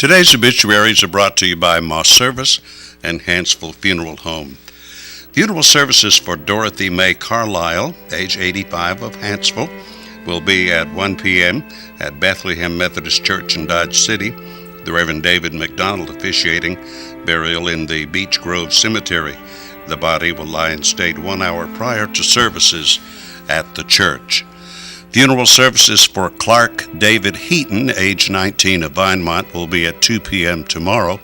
Today's obituaries are brought to you by Moss Service and Hansville Funeral Home. Funeral services for Dorothy Mae Carlisle, age 85, of Hansville, will be at 1 p.m. at Bethlehem Methodist Church in Dodge City. The Reverend David McDonald officiating, burial in the Beech Grove Cemetery. The body will lie in state 1 hour prior to services at the church. Funeral services for Clark David Heaton, age 19, of Vinemont, will be at 2 p.m. tomorrow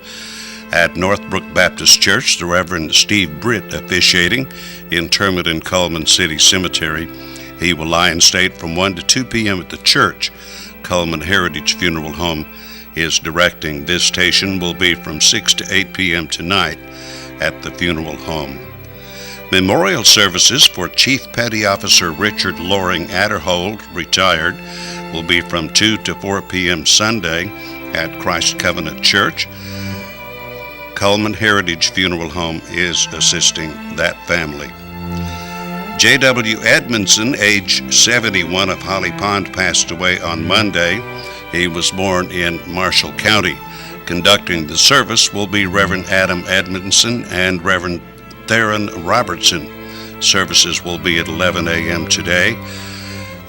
at Northbrook Baptist Church. The Reverend Steve Britt officiating, interment in Cullman City Cemetery. He will lie in state from 1 to 2 p.m. at the church. Cullman Heritage Funeral Home is directing. Visitation will be from 6 to 8 p.m. tonight at the funeral home. Memorial services for Chief Petty Officer Richard Loring Adderhold, retired, will be from 2 to 4 p.m. Sunday at Christ Covenant Church. Cullman Heritage Funeral Home is assisting that family. J.W. Edmondson, age 71, of Holly Pond, passed away on Monday. He was born in Marshall County. Conducting the service will be Reverend Adam Edmondson and Reverend Theron Robertson. Services will be at 11 a.m. today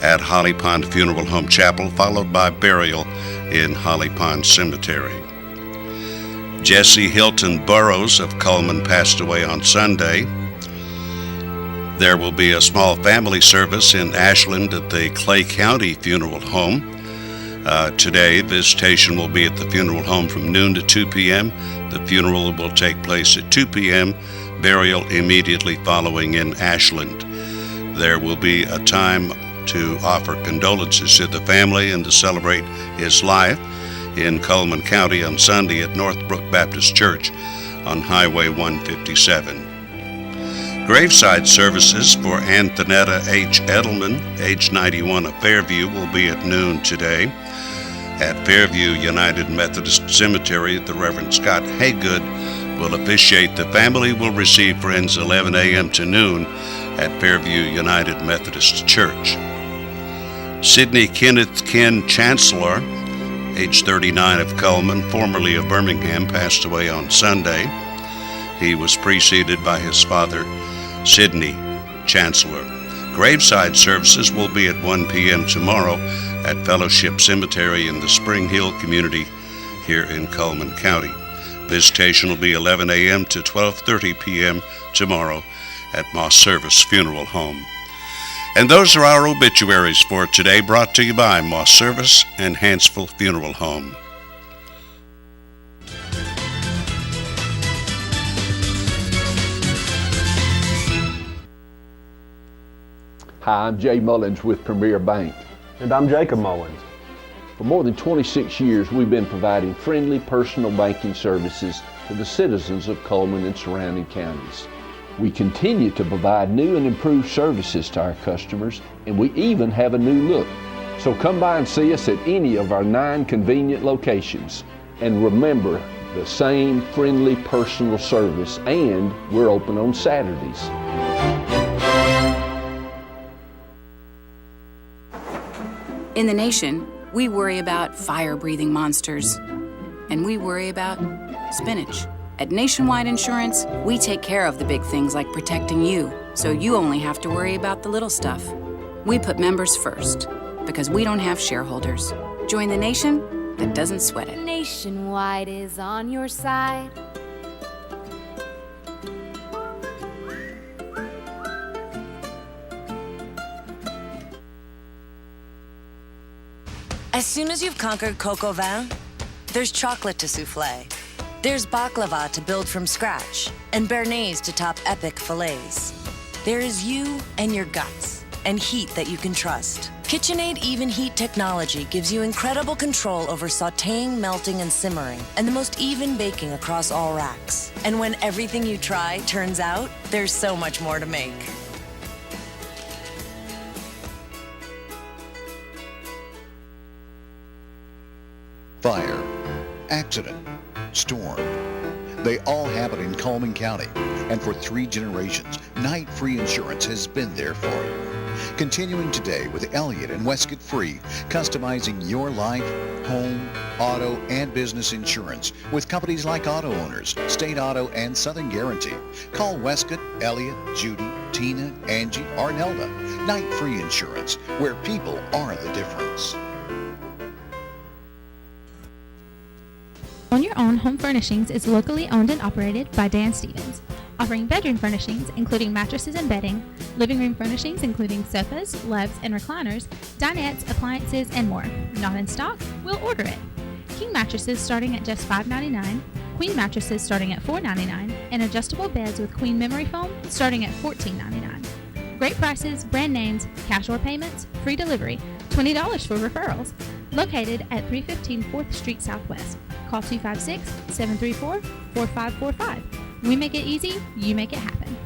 at Holly Pond Funeral Home Chapel, followed by burial in Holly Pond Cemetery. Jesse Hilton Burrows of Cullman passed away on Sunday. There will be a small family service in Ashland at the Clay County Funeral Home. Today, visitation will be at the funeral home from noon to 2 p.m. The funeral will take place at 2 p.m., burial immediately following in Ashland. There will be a time to offer condolences to the family and to celebrate his life in Cullman County on Sunday at Northbrook Baptist Church on Highway 157. Graveside services for Anthonetta H. Edelman, age 91, of Fairview, will be at noon today. At Fairview United Methodist Cemetery, the Reverend Scott Haygood will officiate. The family will receive friends 11 a.m. to noon at Fairview United Methodist Church. Sidney Kenneth Ken Chancellor, age 39, of Cullman, formerly of Birmingham, passed away on Sunday. He was preceded by his father, Sidney Chancellor. Graveside services will be at 1 p.m. tomorrow at Fellowship Cemetery in the Spring Hill community here in Cullman County. Visitation will be 11 a.m. to 12:30 p.m. tomorrow at Moss Service Funeral Home. And those are our obituaries for today, brought to you by Moss Service and Hansville Funeral Home. Hi, I'm Jay Mullins with Premier Bank. And I'm Jacob Mullins. For more than 26 years, we've been providing friendly personal banking services to the citizens of Cullman and surrounding counties. We continue to provide new and improved services to our customers, and we even have a new look. So come by and see us at any of our 9 convenient locations. And remember, the same friendly personal service, and we're open on Saturdays. In the nation, we worry about fire-breathing monsters, and we worry about spinach. At Nationwide Insurance, we take care of the big things like protecting you, so you only have to worry about the little stuff. We put members first, because we don't have shareholders. Join the nation that doesn't sweat it. Nationwide is on your side. As soon as you've conquered coq au vin, there's chocolate to souffle. There's baklava to build from scratch, and béarnaise to top epic fillets. There is you and your guts, and heat that you can trust. KitchenAid Even Heat technology gives you incredible control over sautéing, melting, and simmering, and the most even baking across all racks. And when everything you try turns out, there's so much more to make. Fire, accident, storm. They all happen in Coleman County, and for 3 generations, Night Free Insurance has been there for you. Continuing today with Elliott and Westcott Free, customizing your life, home, auto, and business insurance with companies like Auto Owners, State Auto, and Southern Guarantee. Call Westcott, Elliott, Judy, Tina, Angie, or Nelda. Night Free Insurance, where people are the difference. Own Your Own Home Furnishings is locally owned and operated by Dan Stevens, offering bedroom furnishings including mattresses and bedding, living room furnishings including sofas, loves, and recliners, dinettes, appliances, and more. Not in stock? We'll order it. King mattresses starting at just $5.99, queen mattresses starting at $4.99, and adjustable beds with queen memory foam starting at $14.99. Great prices, brand names, cash or payments, free delivery, $20 for referrals. Located at 315 4th Street Southwest. Call 256-734-4545. We make it easy, you make it happen.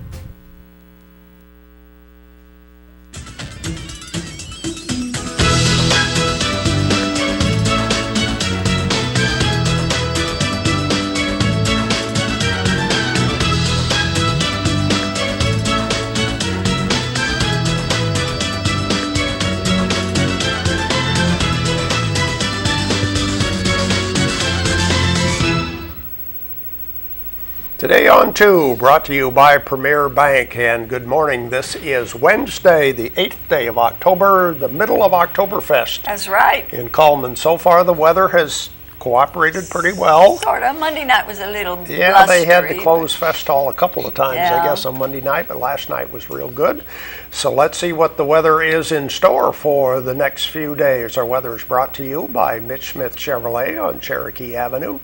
Today on 2, brought to you by Premier Bank, and good morning. This is Wednesday, the 8th day of October, the middle of Oktoberfest. That's right. In Coleman. So far the weather has cooperated pretty well. Sort of. Monday night was a little blustery. Yeah, they had to close Fest Hall a couple of times, Yeah. I guess, on Monday night, but last night was real good. So let's see what the weather is in store for the next few days. Our weather is brought to you by Mitch Smith Chevrolet on Cherokee Avenue.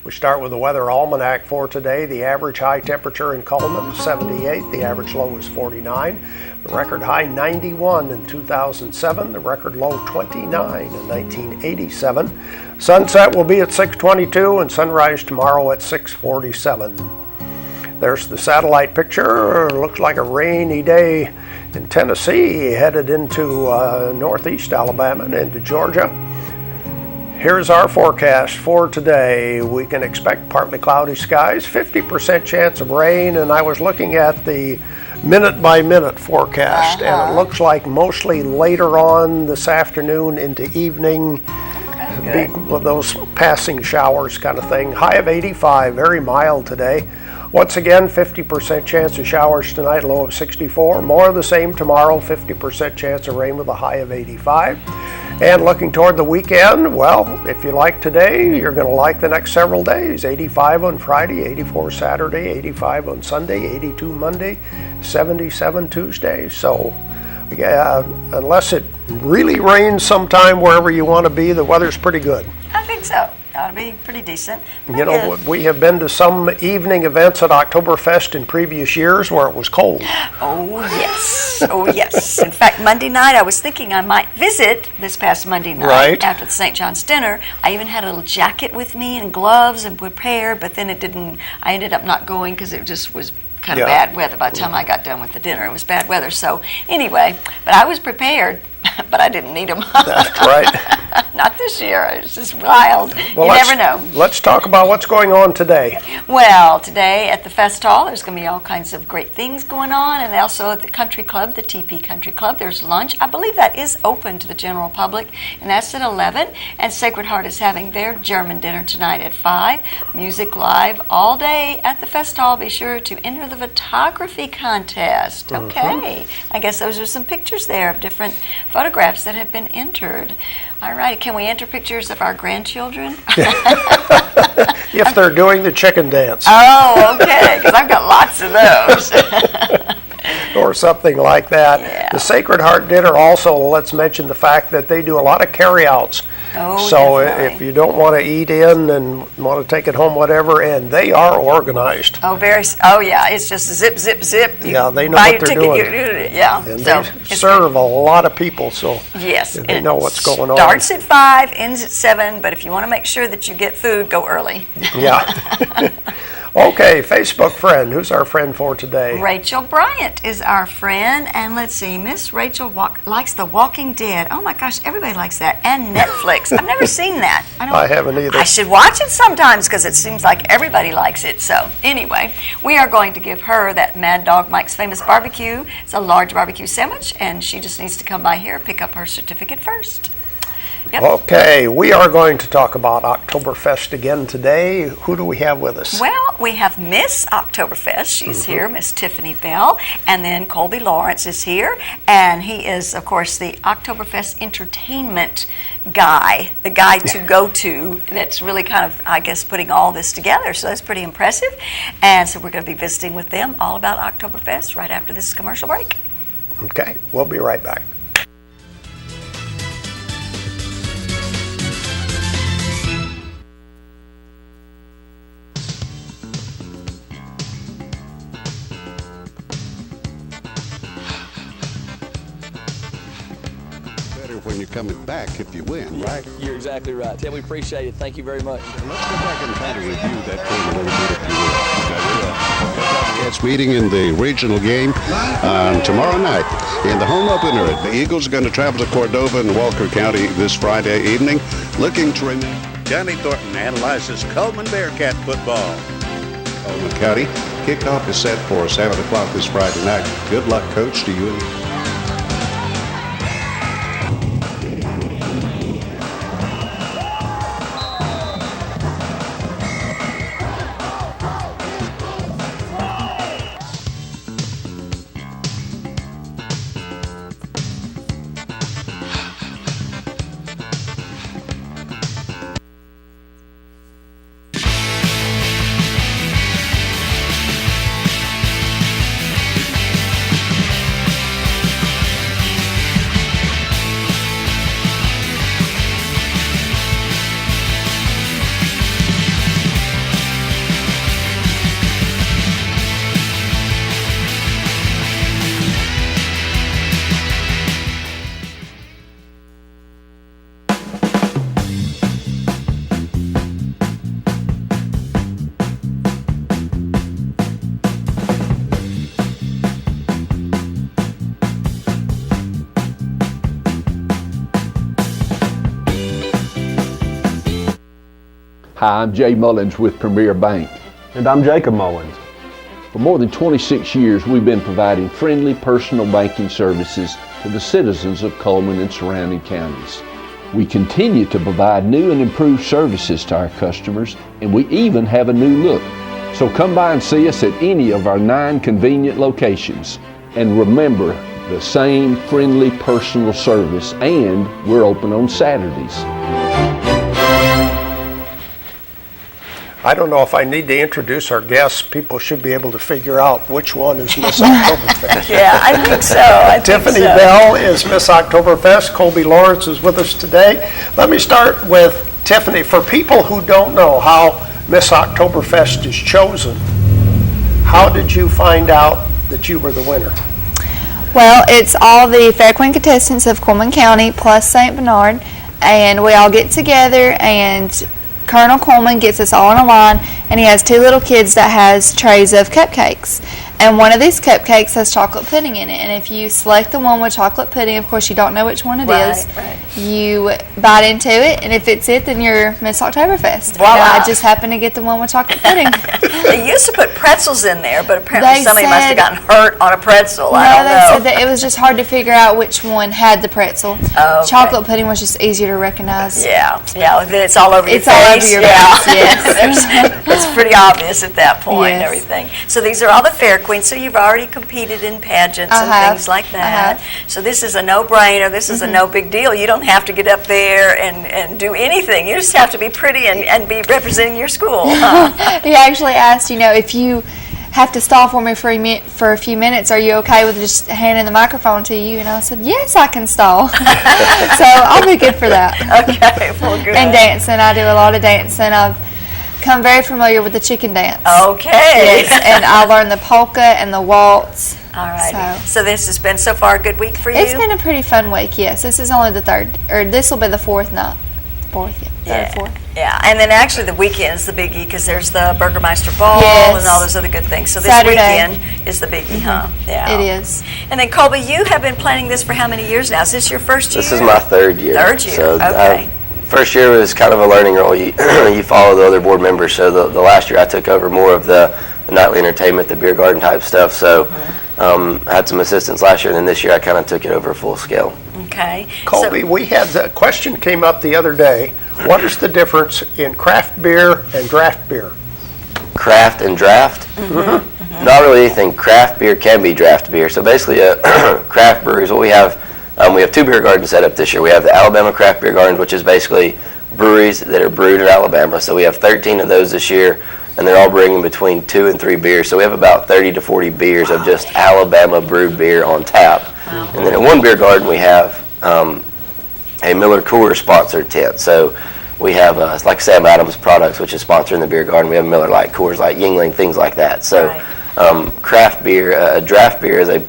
We start with the weather almanac for today. The average high temperature in Coleman is 78. The average low is 49. The record high 91 in 2007. The record low 29 in 1987. Sunset will be at 6:22 and sunrise tomorrow at 6:47. There's the satellite picture. Looks like a rainy day in Tennessee, headed into northeast Alabama and into Georgia. Here's our forecast for today. We can expect partly cloudy skies, 50% chance of rain, and I was looking at the minute-by-minute forecast, and it looks like mostly later on this afternoon into evening, with those passing showers kind of thing. High of 85, very mild today. Once again, 50% chance of showers tonight, low of 64. More of the same tomorrow, 50% chance of rain with a high of 85. And looking toward the weekend, well, if you like today, you're going to like the next several days. 85 on Friday, 84 Saturday, 85 on Sunday, 82 Monday, 77 Tuesday. So, yeah, unless it really rains sometime wherever you want to be, the weather's pretty good. I think so. Ought to be pretty decent. You know, we have been to some evening events at Oktoberfest in previous years where it was cold. Oh, yes. Oh, yes. In fact, Monday night, I was thinking I might visit this past Monday night after the St. John's dinner. I even had a little jacket with me and gloves and prepared, but then I ended up not going because it just was kind of bad weather. By the time I got done with the dinner, it was bad weather. So anyway, but I was prepared, but I didn't need them. That's right. Not this year. It's just wild. Well, you never know. Let's talk about what's going on today. Well, today at the Fest Hall, there's going to be all kinds of great things going on, and also at the Country Club, the TP Country Club, there's lunch. I believe that is open to the general public, and that's at 11. And Sacred Heart is having their German dinner tonight at 5. Music live all day at the Fest Hall. Be sure to enter the photography contest. Okay. I guess those are some pictures there of different photographs that have been entered. All right, can we enter pictures of our grandchildren? If they're doing the chicken dance. Oh, okay, because I've got lots of those. Or something like that. Yeah. The Sacred Heart Dinner also, let's mention the fact that they do a lot of carry-outs. Oh, so definitely. if you don't want to eat in and want to take it home, whatever, and they are organized. Oh, yeah, it's just zip, zip, zip. Yeah, they know buy what your they're ticket, doing. Yeah. And So they serve a lot of people, so yes, they know what's going on. Starts at 5, ends at 7, but if you want to make sure that you get food, go early. Yeah. Okay, Facebook friend. Who's our friend for today? Rachel Bryant is our friend, and let's see, Miss Rachel likes The Walking Dead. Oh my gosh, everybody likes that, and Netflix. I've never seen that. I haven't either. I should watch it sometimes because it seems like everybody likes it. So anyway, we are going to give her that Mad Dog Mike's Famous Barbecue. It's a large barbecue sandwich, and she just needs to come by here, pick up her certificate first. Yep. Okay, we are going to talk about Oktoberfest again today. Who do we have with us? Well, we have Miss Oktoberfest. She's here, Miss Tiffany Bell, and then Kolby Lawrence is here, and he is, of course, the Oktoberfest entertainment guy, the guy to go to that's really kind of, I guess, putting all this together. So that's pretty impressive. And so we're going to be visiting with them all about Oktoberfest right after this commercial break. Okay, we'll be right back. When you're coming back if you win, right? You're exactly right. Tim, we appreciate it. Thank you very much. Let's go back and kind of review that game a little bit if you will. It's meeting in the regional game tomorrow night. In the home opener, the Eagles are going to travel to Cordova in Walker County this Friday evening, looking to remember. Johnny Thornton analyzes Coleman Bearcat football. Coleman County kickoff is set for 7 o'clock this Friday night. Good luck, Coach, to you. Hi, I'm Jay Mullins with Premier Bank. And I'm Jacob Mullins. For more than 26 years, we've been providing friendly personal banking services to the citizens of Coleman and surrounding counties. We continue to provide new and improved services to our customers, and we even have a new look. So come by and see us at any of our 9 convenient locations. And remember, the same friendly personal service, and we're open on Saturdays. I don't know if I need to introduce our guests. People should be able to figure out which one is Miss Oktoberfest. Yeah, I think so. Tiffany Bell is Miss Oktoberfest. Kolby Lawrence is with us today. Let me start with Tiffany. For people who don't know how Miss Oktoberfest is chosen, how did you find out that you were the winner? Well, it's all the Fair Queen contestants of Coleman County plus St. Bernard, and we all get together, and Colonel Coleman gets us all in a line, and he has 2 little kids that has trays of cupcakes. And one of these cupcakes has chocolate pudding in it. And if you select the one with chocolate pudding, of course you don't know which one it is. Right. You bite into it, and if it's it, then you're Miss Oktoberfest. Voila. And I just happened to get the one with chocolate pudding. They used to put pretzels in there, but apparently They somebody must have said- gotten hurt on a pretzel. I No, don't they know. said that it was just hard to figure out which one had the pretzel. Oh, okay. Chocolate pudding was just easier to recognize. Yeah, then it's all over your It's face. all over your face, yes. It's pretty obvious at that point and Yes. everything. So these are all the Fair Queens. So you've already competed in pageants I and have. things like I that. have. So this is a no-brainer. This is a no big deal. You don't have to get up there and do anything. You just have to be pretty and be representing your school. Huh? He actually asked, if you have to stall for me for a few minutes, are you okay with just handing the microphone to you? And I said, yes, I can stall. So I'll be good for that. Okay, well, good. And dancing. I do a lot of dancing. I've become very familiar with the chicken dance. Okay. Yes, and I learned the polka and the waltz. All right. So So this has been so far a good week for you? it's been a pretty fun week, yes. This is only the 3rd, or this will be the 4th night. 4th, yeah. Yeah, and then actually the weekend's the biggie because there's the Burgermeister Ball and all those other good things. So this Saturday. weekend is the biggie, huh? Yeah. It is. And then Kolby, you have been planning this for how many years now? Is this your first year? This is my third year. Third year, So okay. First year was kind of a learning role. You, you follow the other board members. So the last year I took over more of the nightly entertainment, the beer garden type stuff. So I had some assistants last year, and then this year I kind of took it over full scale. Okay. Kolby, we had a question came up the other day. What is the difference in craft beer and draft beer? Craft and draft? Not really anything. Craft beer can be draft beer. So basically, craft breweries, what we have two beer gardens set up this year. We have the Alabama Craft Beer Gardens, which is basically breweries that are brewed in Alabama. So we have 13 of those this year, and they're all bringing between 2 and 3 beers. So we have about 30 to 40 beers of just Alabama brewed beer on tap. And then in one beer garden, we have a Miller Coors sponsored tent. So we have like Sam Adams Products, which is sponsoring the beer garden. We have Miller Lite, Coors Light, Yingling, things like that. So craft beer, draft beer is a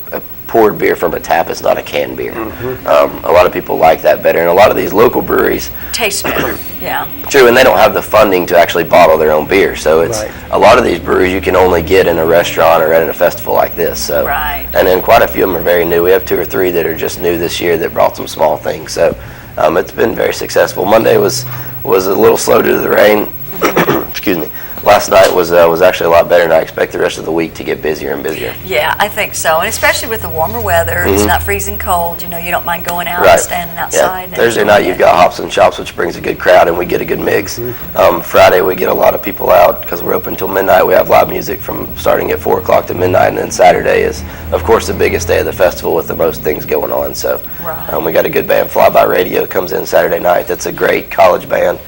poured beer from a tap. It's not a canned beer. A lot of people like that better, and a lot of these local breweries taste better. Yeah. True, and they don't have the funding to actually bottle their own beer. So it's a lot of these breweries you can only get in a restaurant or at a festival like this. So and then quite a few of them are very new. We have 2 or 3 that are just new this year that brought some small things. So it's been very successful. Monday was a little slow due to the rain. Excuse me. Last night was actually a lot better, and I expect the rest of the week to get busier and busier. Yeah, I think so, and especially with the warmer weather, it's not freezing cold. You know, you don't mind going out and standing outside. Yeah. Thursday night you've got Hops and Shops, which brings a good crowd, and we get a good mix. Friday we get a lot of people out because we're open until midnight. We have live music from starting at 4 o'clock to midnight, and then Saturday is, of course, the biggest day of the festival with the most things going on. So we got a good band. Flyby Radio comes in Saturday night. That's a great college band.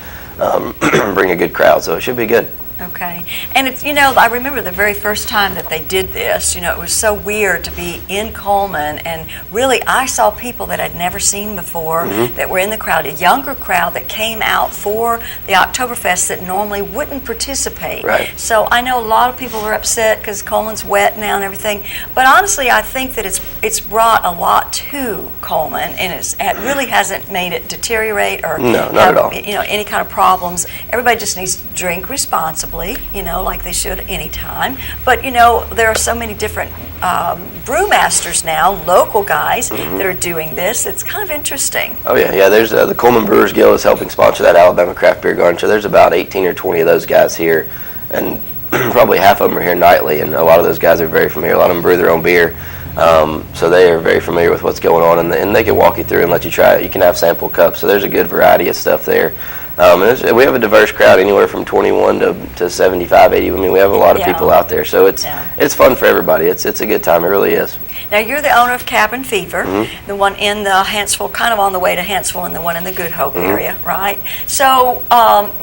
Bring a good crowd, so it should be good. Okay. And it's, you know, I remember the very first time that they did this, you know, it was so weird to be in Coleman, and really I saw people that I'd never seen before that were in the crowd, a younger crowd that came out for the Oktoberfest that normally wouldn't participate. So I know a lot of people were upset because Coleman's wet now and everything, but honestly I think that it's brought a lot to Coleman, and it really hasn't made it deteriorate or not at all. You know, any kind of problems. Everybody just needs to drink responsibly, you know, like they should any time. But, you know, there are so many different brewmasters now, local guys, that are doing this. It's kind of interesting. Oh, yeah. There's the Coleman Brewers Guild is helping sponsor that Alabama Craft Beer Garden. So there's about 18 or 20 of those guys here, and probably half of them are here nightly, and a lot of those guys are very familiar. A lot of them brew their own beer. So they are very familiar with what's going on, and they can walk you through and let you try it. You can have sample cups. So there's a good variety of stuff there. We have a diverse crowd, anywhere from 21 to 75, 80. I mean, we have a lot of people out there, so it's fun for everybody. It's a good time. It really is. Now, you're the owner of Cabin Fever, the one in the Hanceville, kind of on the way to Hanceville, and the one in the Good Hope area, right? So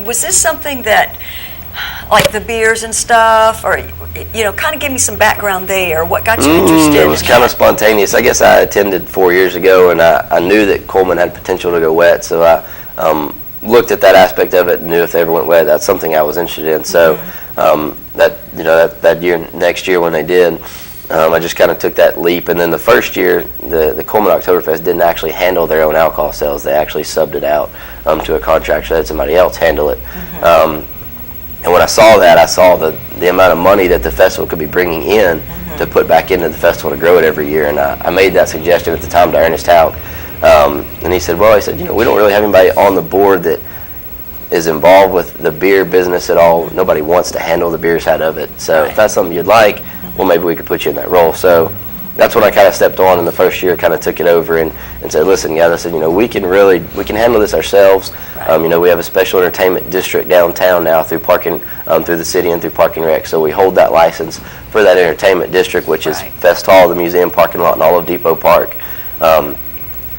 was this something that, like the beers and stuff, or, you know, kind of give me some background there. What got you interested? It was kind of spontaneous. I guess I attended 4 years ago, and I knew that Coleman had potential to go wet, so I looked at that aspect of it and knew if they ever went wet, that's something I was interested in. So that year, next year when they did, I just kind of took that leap. And then the first year, the Coleman Oktoberfest didn't actually handle their own alcohol sales. They actually subbed it out to a contractor, so they had somebody else handle it. And when I saw that, I saw the amount of money that the festival could be bringing in to put back into the festival to grow it every year. And I made that suggestion at the time to Ernest Hauk. And he said, you know, we don't really have anybody on the board that is involved with the beer business at all. Nobody wants to handle the beer side of it. So if that's something you'd like, well, maybe we could put you in that role. So that's when I kind of stepped on in the first year, kind of took it over and said, listen, guys, I said, you know, we can handle this ourselves. You know, we have a special entertainment district downtown now through parking, through the city and through Parking Rec. So we hold that license for that entertainment district, which is Fest Hall, the museum parking lot, and all of Depot Park.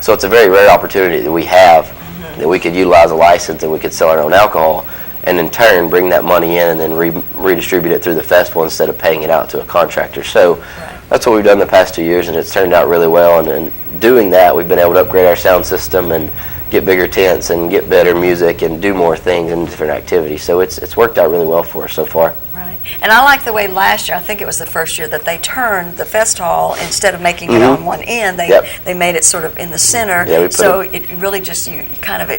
So it's a very rare opportunity that we have that we could utilize a license and we could sell our own alcohol, and in turn bring that money in and then redistribute it through the festival instead of paying it out to a contractor. So that's what we've done the past 2 years, and it's turned out really well. And doing that, we've been able to upgrade our sound system and get bigger tents and get better music and do more things and different activities. So it's worked out really well for us so far. Right. And I like the way last year, I think it was the first year, that they turned the fest hall, instead of making it on one end, they made it sort of in the center. Yeah, so it really just, you kind of,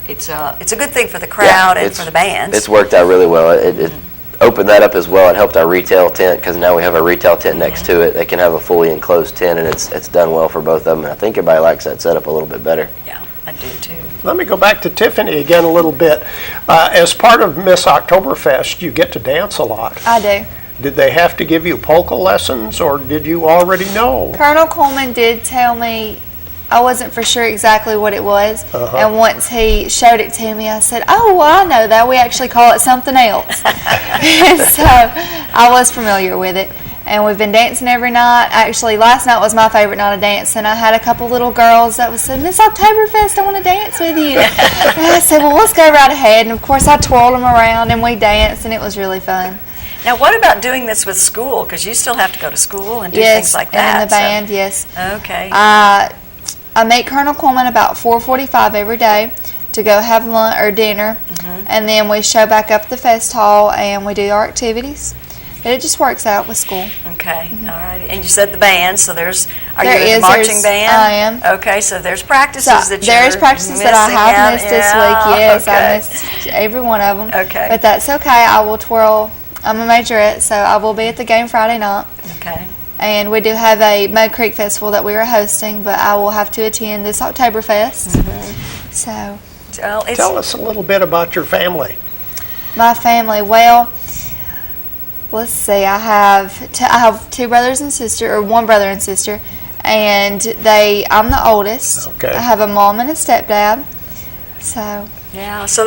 it's a good thing for the crowd and for the bands. It's worked out really well. It opened that up as well. It helped our retail tent because now we have a retail tent next to it. They can have a fully enclosed tent, and it's done well for both of them. And I think everybody likes that setup a little bit better. Yeah, I do too. Let me go back to Tiffany again a little bit. As part of Miss Oktoberfest, you get to dance a lot. I do. Did they have to give you polka lessons, or did you already know? Colonel Coleman did tell me. I wasn't for sure exactly what it was, and once he showed it to me, I said, "Oh, well, I know that. We actually call it something else." And so I was familiar with it, and we've been dancing every night. Actually, last night was my favorite night of dancing. I had a couple little girls that was saying, "Miss Oktoberfest, I want to dance with you." And I said, "Well, let's go right ahead." And of course, I twirled them around, and we danced, and it was really fun. Now, what about doing this with school? Because you still have to go to school and do things like that. Yes, and in the band, yes. Okay. I make Colonel Coleman about 4:45 every day to go have lunch or dinner, and then we show back up at the fest hall and we do our activities. But it just works out with school. Okay, all right. And you said the band, so are you in the marching band? I am. Okay, so there's practices that there's practices that I have missed this week. Yes, okay. I missed every one of them. Okay. But that's okay. I will twirl. I'm a majorette, so I will be at the game Friday night. Okay. And we do have a Mud Creek Festival that we are hosting, but I will have to attend this Oktoberfest. So, tell us a little bit about your family. My family, well, let's see. I have two brothers and sister, or one brother and sister, and I'm the oldest. Okay. I have a mom and a stepdad. So. Yeah. So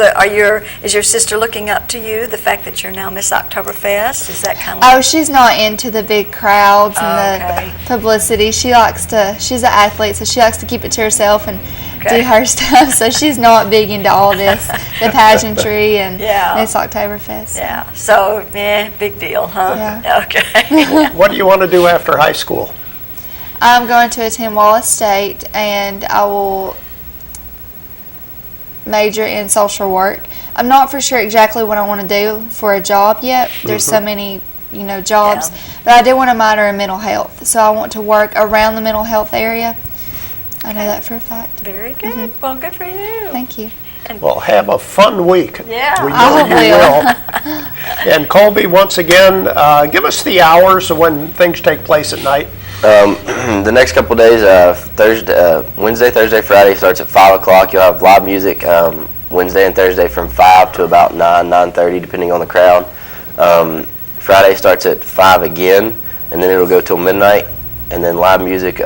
is your sister looking up to you? The fact that you're now Miss Oktoberfest, is that kind of? Oh, she's not into the big crowds and the publicity. She's an athlete, so she likes to keep it to herself and do her stuff. So she's not big into all this, the pageantry and Miss Oktoberfest. Yeah. So big deal, huh? Yeah. Okay. What do you want to do after high school? I'm going to attend Wallace State, and I will major in social work. I'm not for sure exactly what I want to do for a job yet. There's so many, jobs, but I do want to minor in mental health. So I want to work around the mental health area. I know that for a fact. Very good. Well, good for you. Thank you. Well, have a fun week. Yeah, we know you will. And Kolby, once again, give us the hours of when things take place at night. The next couple of days, Wednesday, Thursday, Friday starts at 5 o'clock. You'll have live music Wednesday and Thursday from 5 to about 9:30, depending on the crowd. Friday starts at 5 again, and then it'll go till midnight, and then live music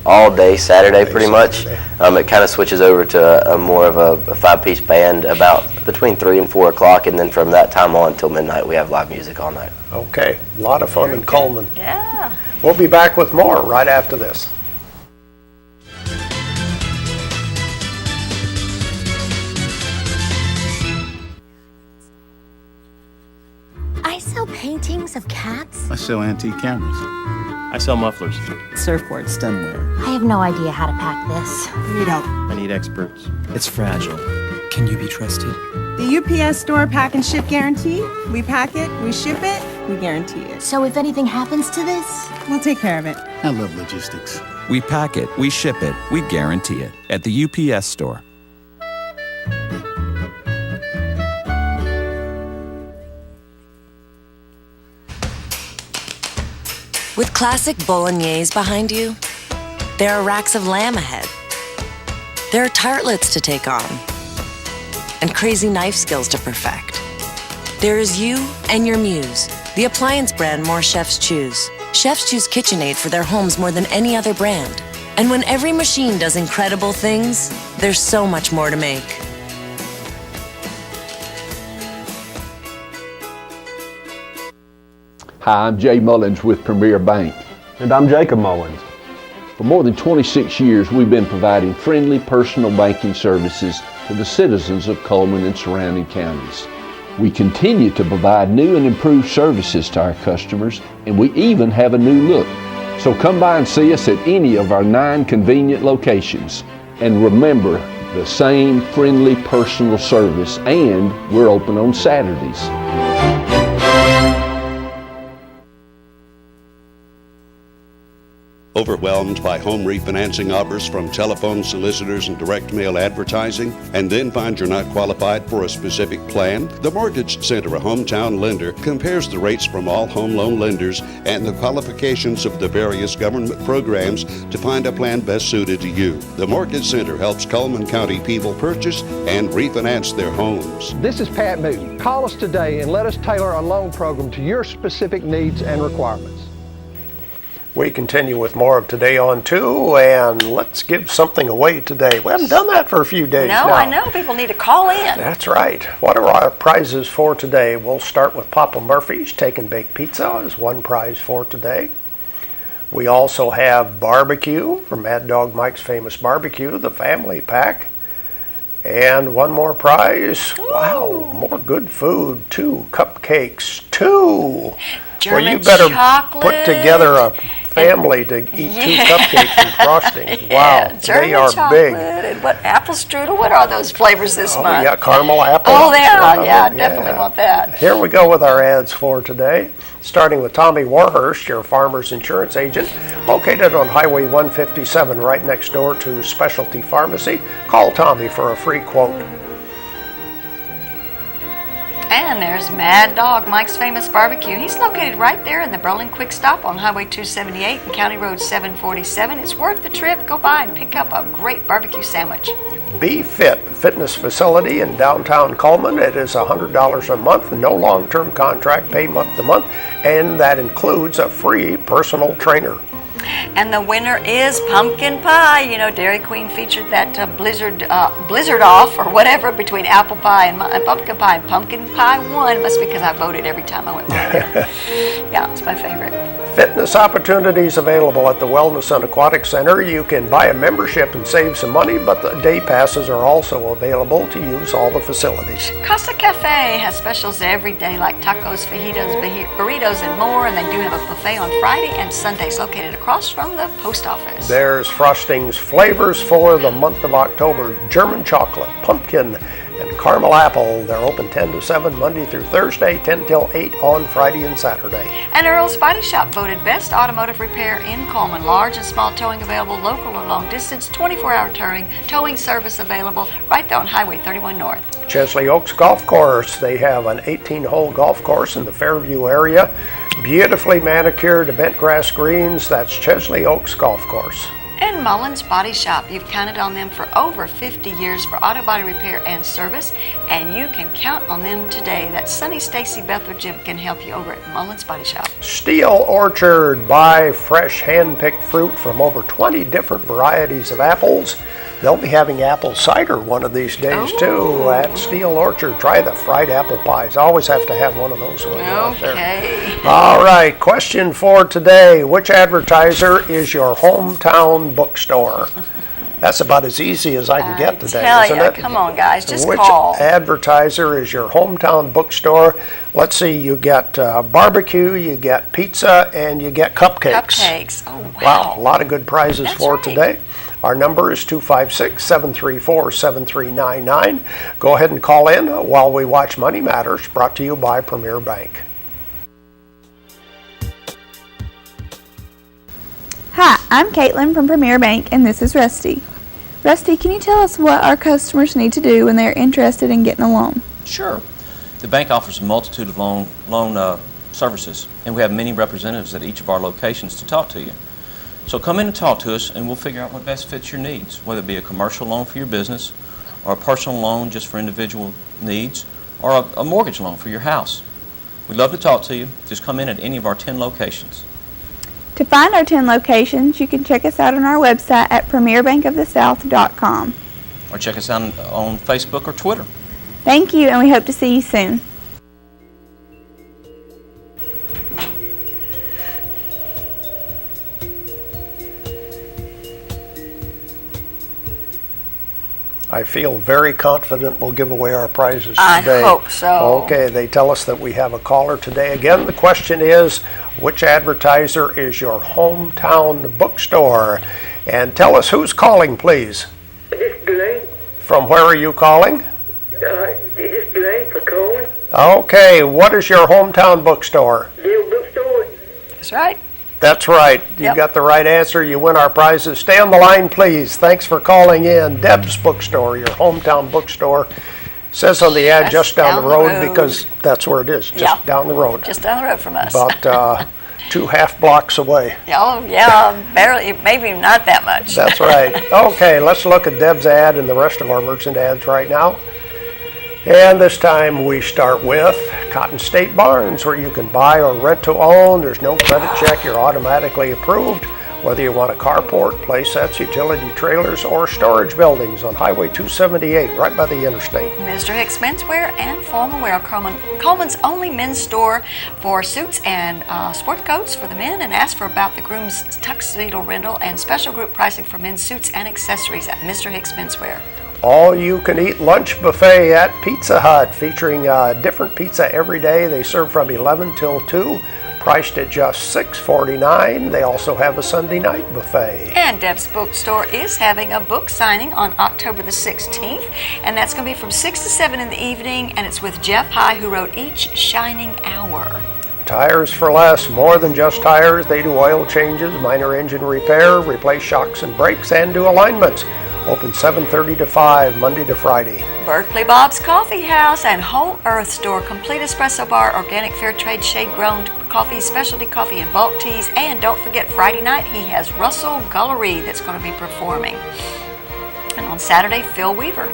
all day Saturday pretty much. It kind of switches over to a more of a 5-piece band about between 3 and 4 o'clock, and then from that time on till midnight we have live music all night. Okay, a lot of fun in Coleman. Yeah. We'll be back with more right after this. I sell paintings of cats. I sell antique cameras. I sell mufflers. Surfboard stemware. I have no idea how to pack this. I need help. I need experts. It's fragile. Can you be trusted? The UPS store pack and ship guarantee. We pack it, we ship it, we guarantee it. So if anything happens to this, we'll take care of it. I love logistics. We pack it, we ship it, we guarantee it at the UPS store. With classic bolognese behind you, there are racks of lamb ahead. There are tartlets to take on, and crazy knife skills to perfect. There is you and your muse, the appliance brand more chefs choose. Chefs choose KitchenAid for their homes more than any other brand. And when every machine does incredible things, there's so much more to make. Hi, I'm Jay Mullins with Premier Bank. And I'm Jacob Mullins. For more than 26 years, we've been providing friendly personal banking services to the citizens of Coleman and surrounding counties. We continue to provide new and improved services to our customers, and we even have a new look. So come by and see us at any of our 9 convenient locations. And remember, the same friendly personal service, and we're open on Saturdays. Overwhelmed by home refinancing offers from telephone solicitors and direct mail advertising, and then find you're not qualified for a specific plan? The Mortgage Center, a hometown lender, compares the rates from all home loan lenders and the qualifications of the various government programs to find a plan best suited to you. The Mortgage Center helps Coleman County people purchase and refinance their homes. This is Pat Newton. Call us today and let us tailor a loan program to your specific needs and requirements. We continue with more of Today on 2, and let's give something away today. We haven't done that for a few days now. No, I know. People need to call in. That's right. What are our prizes for today? We'll start with Papa Murphy's Take and Bake Pizza is one prize for today. We also have barbecue from Mad Dog Mike's Famous Barbecue, the family pack. And one more prize. Ooh. Wow, more good food. 2 cupcakes. 2. German well, you better chocolate. Put together a family to eat 2 cupcakes and frosting. Wow, German they are chocolate big. And what apple strudel? What are those flavors this month? Yeah, caramel apple. Oh, they are. Yeah, definitely want that. Here we go with our ads for today. Starting with Tommy Warhurst, your farmer's insurance agent, located on Highway 157 right next door to Specialty Pharmacy. Call Tommy for a free quote. And there's Mad Dog Mike's Famous Barbecue. He's located right there in the Berlin Quick Stop on Highway 278 and County Road 747. It's worth the trip. Go by and pick up a great barbecue sandwich. Be Fit fitness facility in downtown Coleman. It is $100 a month, no long-term contract, pay month to month, and that includes a free personal trainer. And the winner is pumpkin pie. You know, Dairy Queen featured that blizzard off or whatever between apple pie and pumpkin pie. And pumpkin pie won. Must be because I voted every time I went by there. Yeah, it's my favorite. Fitness opportunities available at the Wellness and Aquatic Center. You can buy a membership and save some money, but the day passes are also available to use all the facilities. Casa Cafe has specials every day like tacos, fajitas, burritos, and more. And they do have a buffet on Friday and Sundays located across from the post office. There's Frosting's flavors for the month of October. German chocolate, pumpkin, and caramel apple. They're open 10 to 7 Monday through Thursday, 10 till 8 on Friday and Saturday. And Earl's Body Shop voted best automotive repair in Coleman. Large and small towing available, local or long distance, 24-hour towing service available right there on Highway 31 North. Chesley Oaks Golf Course. They have an 18-hole golf course in the Fairview area. Beautifully manicured bent grass greens. That's Chesley Oaks Golf Course. And Mullins Body Shop. You've counted on them for over 50 years for auto body repair and service, and you can count on them today. That's Sunny, Stacy, Beth, or Jim can help you over at Mullins Body Shop. Steel Orchard. Buy fresh hand-picked fruit from over 20 different varieties of apples. They'll be having apple cider one of these days too at Steel Orchard. Try the fried apple pies. Always have to have one of those when you're out there. All right, question for today. Which advertiser is your hometown bookstore? That's about as easy as I can get today, isn't it? Come on, guys, just Which call. advertiser is your hometown bookstore? Let's see, you get barbecue, you get pizza, and you get cupcakes. Cupcakes, oh wow. Wow, a lot of good prizes for today. Our number is 256-734-7399. Go ahead and call in while we watch Money Matters, brought to you by Premier Bank. Hi, I'm Caitlin from Premier Bank, and this is Rusty. Rusty, can you tell us what our customers need to do when they're interested in getting a loan? Sure. The bank offers a multitude of loan services, and we have many representatives at each of our locations to talk to you. So come in and talk to us, and we'll figure out what best fits your needs, whether it be a commercial loan for your business, or a personal loan just for individual needs, or a mortgage loan for your house. We'd love to talk to you. Just come in at any of our 10 locations. To find our 10 locations, you can check us out on our website at premierbankofthesouth.com. Or check us out on Facebook or Twitter. Thank you, and we hope to see you soon. I feel very confident we'll give away our prizes I today. hope so. Okay, they tell us that we have a caller today. Again, the question is, which advertiser is your hometown bookstore? And tell us who's calling, please. This is Dwayne. From where are you calling? This is Dwayne for Coleman. Okay, what is your hometown bookstore? Deal bookstore. That's right. That's right. You got the right answer. You win our prizes. Stay on the line, please. Thanks for calling in. Deb's Bookstore, your hometown bookstore. Says on the ad just down the road because that's where it is, just down the road. Just down the road from us. About 2 half blocks away. Oh, yeah, barely, maybe not that much. That's right. Okay, let's look at Deb's ad and the rest of our merchant ads right now. And this time we start with Cotton State Barns, where you can buy or rent to own. There's no credit check. You're automatically approved. Whether you want a carport, play sets, utility trailers, or storage buildings on Highway 278, right by the interstate. Mr. Hicks Menswear and Formal Wear, Coleman's only men's store for suits and sport coats for the men, and ask for about the groom's tuxedo rental and special group pricing for men's suits and accessories at Mr. Hicks Menswear. All-you-can-eat lunch buffet at Pizza Hut, featuring different pizza every day. They serve from 11 till 2. Priced at just $6.49. They also have a Sunday night buffet. And Deb's Bookstore is having a book signing on October the 16th, and that's going to be from 6 to 7 in the evening, and it's with Jeff High, who wrote Each Shining Hour. Tires for less, more than just tires. They do oil changes, minor engine repair, replace shocks and brakes, and do alignments. Open 7:30 to 5, Monday to Friday. Berkeley Bob's Coffee House and Whole Earth Store, complete espresso bar, organic fair trade, shade-grown coffee, specialty coffee, and bulk teas. And don't forget, Friday night he has Russell Gullery that's going to be performing. And on Saturday, Phil Weaver.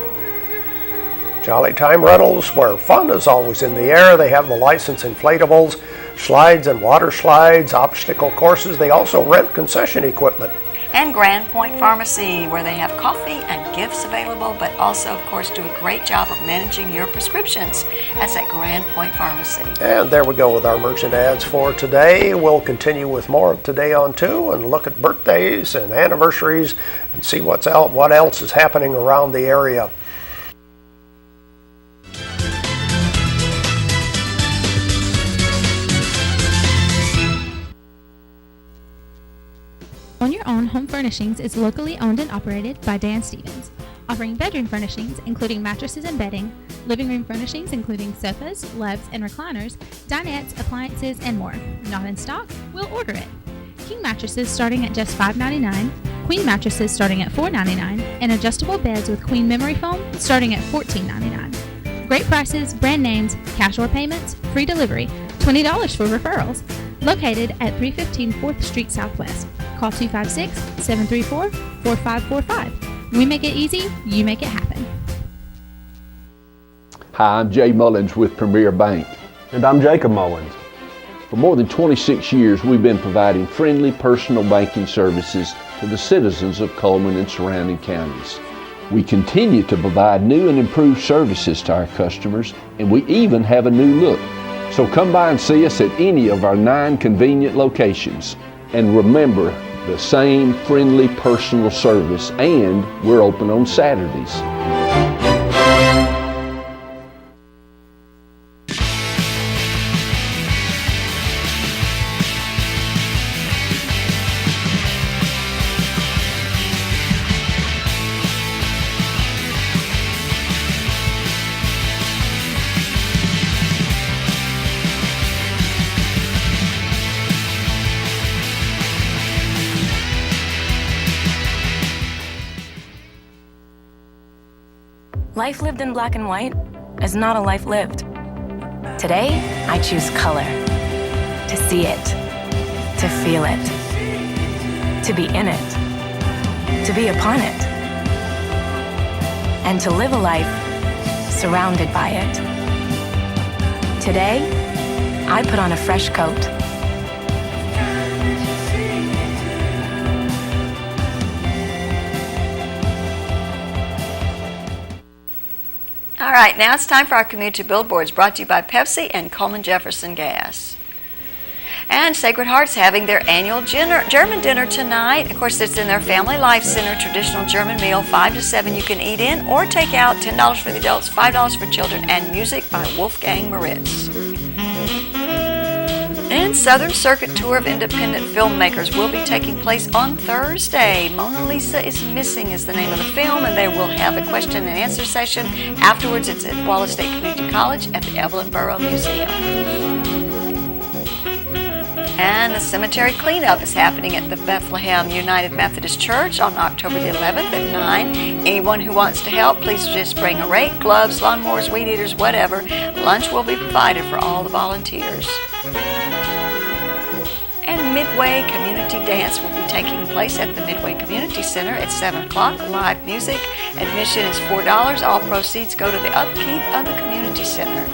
Jolly Time Rentals, where fun is always in the air. They have the licensed inflatables, slides and water slides, obstacle courses. They also rent concession equipment. And Grand Point Pharmacy, where they have coffee and gifts available, but also, of course, do a great job of managing your prescriptions. That's at Grand Point Pharmacy. And there we go with our merchant ads for today. We'll continue with more of Today on 2 and look at birthdays and anniversaries and see what else is happening around the area. On Your Own Home Furnishings is locally owned and operated by Dan Stevens, offering bedroom furnishings including mattresses and bedding, living room furnishings including sofas, loves, and recliners, dinettes, appliances, and more. Not in stock? We'll order it. King mattresses starting at just $5.99, queen mattresses starting at $4.99, and adjustable beds with queen memory foam starting at $14.99. Great prices, brand names, cash or payments, free delivery, $20 for referrals. Located at 315 4th Street Southwest. Call 256-734-4545. We make it easy, you make it happen. Hi, I'm Jay Mullins with Premier Bank. And I'm Jacob Mullins. For more than 26 years, we've been providing friendly personal banking services to the citizens of Coleman and surrounding counties. We continue to provide new and improved services to our customers, and we even have a new look. So come by and see us at any of our 9 convenient locations. And remember, the same friendly personal service, and we're open on Saturdays. Life lived in black and white is not a life lived. Today, I choose color. To see it. To feel it. To be in it. To be upon it. And to live a life surrounded by it. Today, I put on a fresh coat. All right, now it's time for our community billboards, brought to you by Pepsi and Coleman Jefferson Gas. And Sacred Heart's having their annual German dinner tonight. Of course, it's in their Family Life Center, traditional German meal, 5 to 7 you can eat in or take out, $10 for the adults, $5 for children, and music by Wolfgang Moritz. And Southern Circuit Tour of Independent Filmmakers will be taking place on Thursday. Mona Lisa is Missing is the name of the film, and they will have a question and answer session. Afterwards, it's at Wallace State Community College at the Evelyn Borough Museum. And the cemetery cleanup is happening at the Bethlehem United Methodist Church on October the 11th at 9. Anyone who wants to help, please just bring a rake, gloves, lawnmowers, weed eaters, whatever. Lunch will be provided for all the volunteers. And Midway Community Dance will be taking place at the Midway Community Center at 7 o'clock. Live music. Admission is $4. All proceeds go to the upkeep of the community center.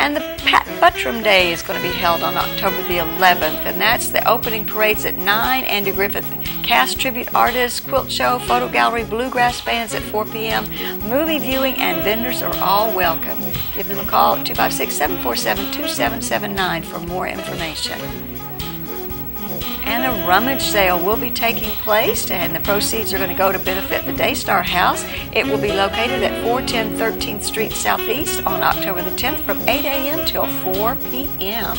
And the Pat Buttram Day is going to be held on October the 11th, and that's the opening parades at 9. Andy Griffith cast tribute artists, quilt show, photo gallery, bluegrass bands at 4 p.m. Movie viewing and vendors are all welcome. Give them a call at 256-747-2779 for more information. And a rummage sale will be taking place, and the proceeds are going to go to benefit the Daystar House. It will be located at 410 13th Street Southeast on October the 10th from 8 a.m. till 4 p.m.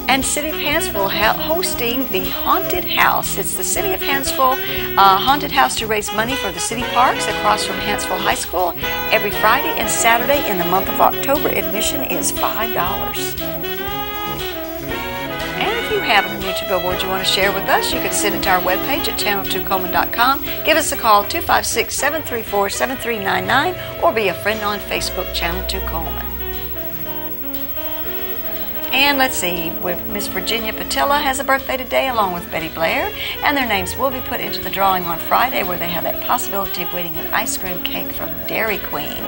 And City of Hanceville hosting the Haunted House. It's the City of Hanceville Haunted House to raise money for the city parks across from Hanceville High School every Friday and Saturday in the month of October. Admission is $5. And if you have a community billboard you want to share with us, you can send it to our webpage at channel2coleman.com. Give us a call 256-734-7399 or be a friend on Facebook, Channel 2 Coleman. And let's see, Miss Virginia Patilla has a birthday today along with Betty Blair, and their names will be put into the drawing on Friday where they have that possibility of winning an ice cream cake from Dairy Queen.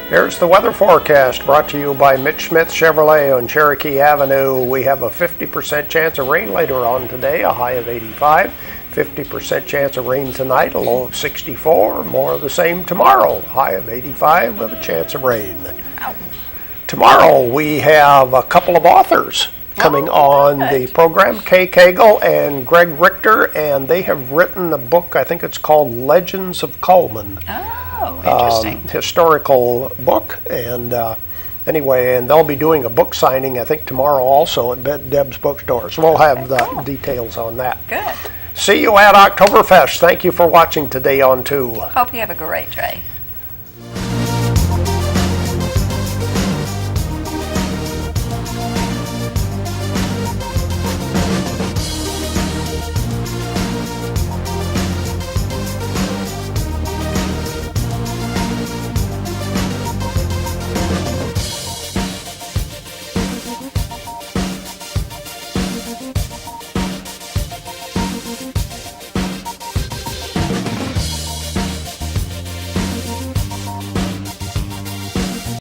Here's the weather forecast brought to you by Mitch Smith Chevrolet on Cherokee Avenue. We have a 50% chance of rain later on today, a high of 85. 50% chance of rain tonight, a low of 64. More of the same tomorrow, high of 85 with a chance of rain. Ow. Tomorrow we have a couple of authors coming on the program, Kay Cagle and Greg Richter, and they have written a book, I think it's called Legends of Coleman. Oh, interesting. Historical book, and anyway, and they'll be doing a book signing, I think, tomorrow also at Deb's Bookstore. So we'll have the details on that. Good. See you at Oktoberfest. Thank you for watching today on 2. Hope you have a great day.